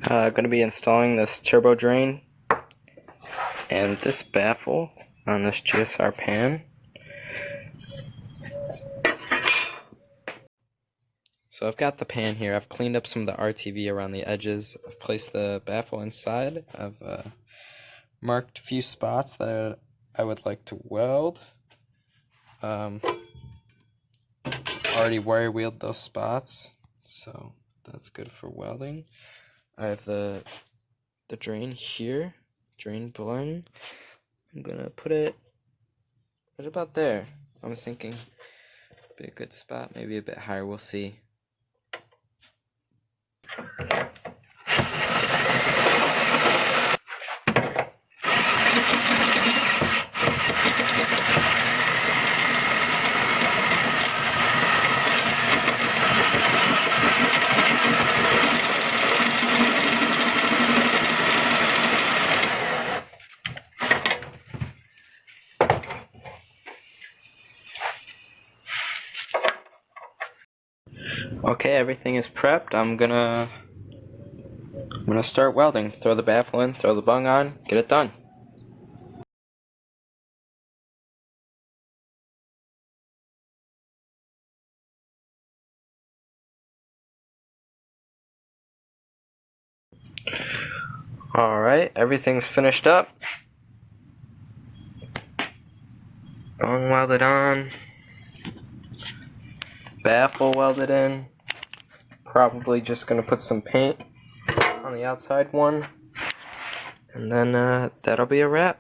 Going to be installing this turbo drain and this baffle on this GSR pan. So I've got the pan here. I've cleaned up some of the RTV around the edges. I've placed the baffle inside. I've marked a few spots that I would like to weld. Already wire wheeled those spots, so that's good for welding. I have the drain here, drain Bung. I'm gonna put it right about there. I'm thinking be a good spot, maybe a bit higher, we'll see. Okay, everything is prepped. I'm gonna start welding. Throw the baffle in, throw the bung on, get it done. Alright, everything's finished up. Bung welded on. Baffle welded in. Probably just gonna put some paint on the outside one. And then that'll be a wrap.